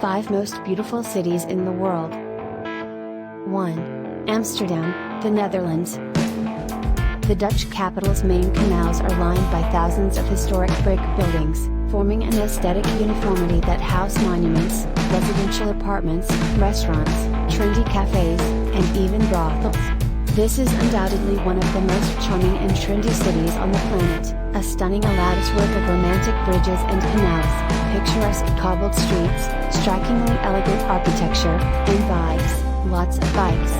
5 most beautiful cities in the world. 1. Amsterdam, the Netherlands. The Dutch capital's main canals are lined by thousands of historic brick buildings, forming an aesthetic uniformity that house monuments, residential apartments, restaurants, trendy cafes, and even brothels. This is undoubtedly one of the most charming and trendy cities on the planet, a stunning latticework of romantic bridges and canals, picturesque cobbled streets, strikingly elegant architecture, and vibes, lots of bikes.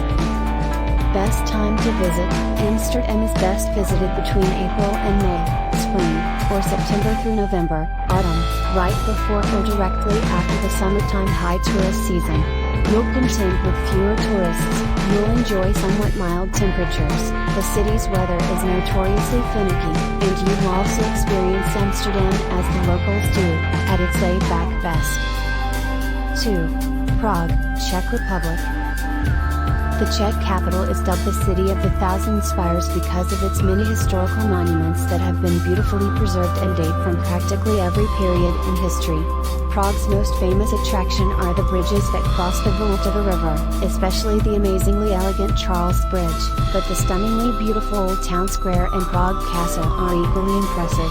Best time to visit: Amsterdam is best visited between April and May, spring, or September through November, autumn, right before or directly after the summertime high tourist season. You'll contend with fewer tourists, you'll enjoy somewhat mild temperatures, the city's weather is notoriously finicky, and you'll also experience Amsterdam as the locals do, at its laid-back best. 2. Prague, Czech Republic. The Czech capital is dubbed the City of the Thousand Spires because of its many historical monuments that have been beautifully preserved and date from practically every period in history. Prague's most famous attraction are the bridges that cross the Vltava River, especially the amazingly elegant Charles Bridge, but the stunningly beautiful Old Town Square and Prague Castle are equally impressive.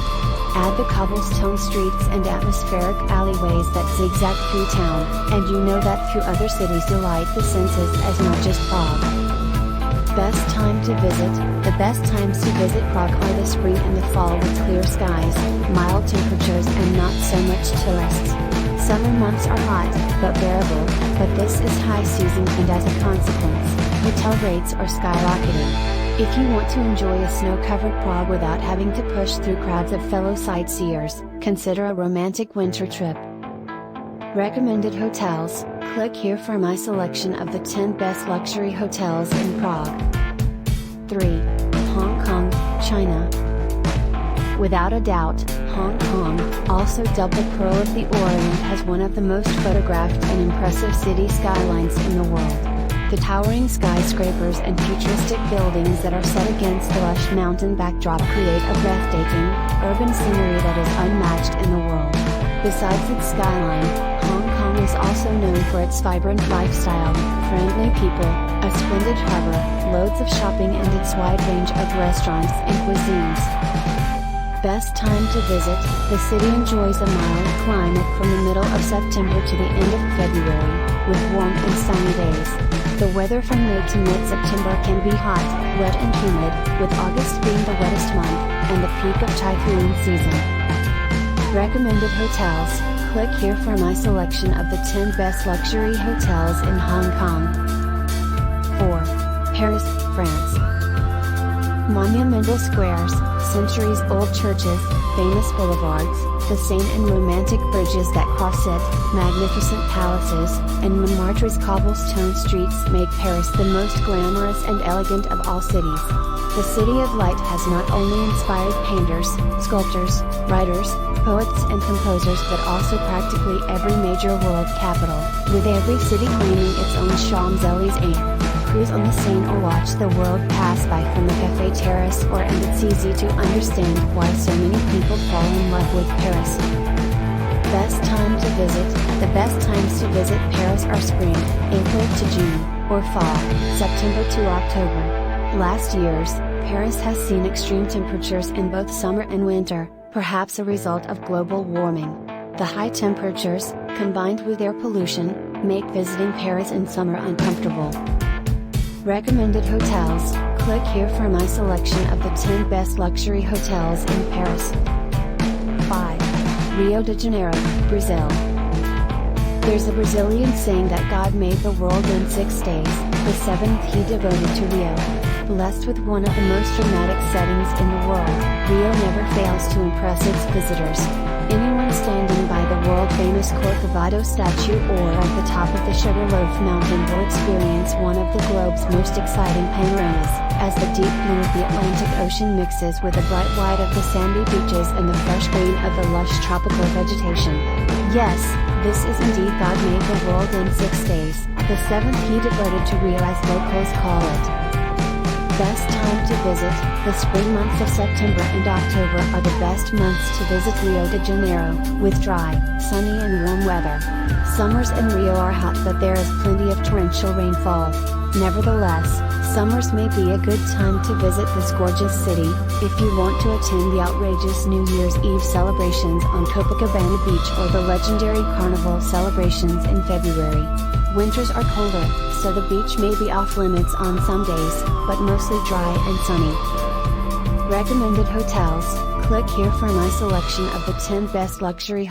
Add the cobblestone streets and atmospheric alleyways that zigzag through town, and you know that few other cities delight the senses as much as Prague. Best time to visit: the best times to visit Prague are the spring and the fall with clear skies, mild temperatures and not so much tourists. Summer months are hot, but bearable, but this is high season and as a consequence, hotel rates are skyrocketing. If you want to enjoy a snow-covered Prague without having to push through crowds of fellow sightseers, consider a romantic winter trip. Recommended hotels: click here for my selection of the 10 best luxury hotels in Prague. 3. Hong Kong, China. Without a doubt, Hong Kong, also dubbed the Pearl of the Orient, has one of the most photographed and impressive city skylines in the world. The towering skyscrapers and futuristic buildings that are set against the lush mountain backdrop create a breathtaking, urban scenery that is unmatched in the world. Besides its skyline, Hong Kong is also known for its vibrant lifestyle, friendly people, a splendid harbor, loads of shopping and its wide range of restaurants and cuisines. Best time to visit: the city enjoys a mild climate from the middle of September to the end of February, with warm and sunny days. The weather from May to mid-September can be hot, wet and humid, with August being the wettest month, and the peak of typhoon season. Recommended hotels: click here for my selection of the 10 best luxury hotels in Hong Kong. 4. Paris, France. Monumental squares, centuries-old churches, famous boulevards, the Seine and romantic bridges that cross it, magnificent palaces, and Montmartre's cobblestone streets make Paris the most glamorous and elegant of all cities. The City of Light has not only inspired painters, sculptors, writers, poets and composers but also practically every major world capital, with every city claiming its own Champs-Élysées. Cruise on the Seine or watch the world pass by from the Café Terrace and it's easy to understand why so many people fall in love with Paris. Best time to visit: the best times to visit Paris are spring, April to June, or fall, September to October. Last years, Paris has seen extreme temperatures in both summer and winter, perhaps a result of global warming. The high temperatures, combined with air pollution, make visiting Paris in summer uncomfortable. Recommended hotels: click here for my selection of the 10 best luxury hotels in Paris. 5. Rio de Janeiro, Brazil. There's a Brazilian saying that God made the world in 6 days, the 7th he devoted to Rio. Blessed with one of the most dramatic settings in the world, Rio never fails to impress its visitors. Anyone standing by the world-famous Corcovado statue or at the top of the Sugarloaf Mountain will experience one of the globe's most exciting panoramas, as the deep blue of the Atlantic Ocean mixes with the bright white of the sandy beaches and the fresh green of the lush tropical vegetation. Yes, this is indeed God made the world in 6 days, the 7th he devoted to Rio as locals call it. Best time to visit: the spring months of September and October are the best months to visit Rio de Janeiro, with dry, sunny and warm weather. Summers in Rio are hot, but there is plenty of torrential rainfall. Nevertheless, summers may be a good time to visit this gorgeous city, if you want to attend the outrageous New Year's Eve celebrations on Copacabana Beach or the legendary Carnival celebrations in February. Winters are colder, so the beach may be off limits on some days, but mostly dry and sunny. Recommended hotels. Click here for my selection of the 10 best luxury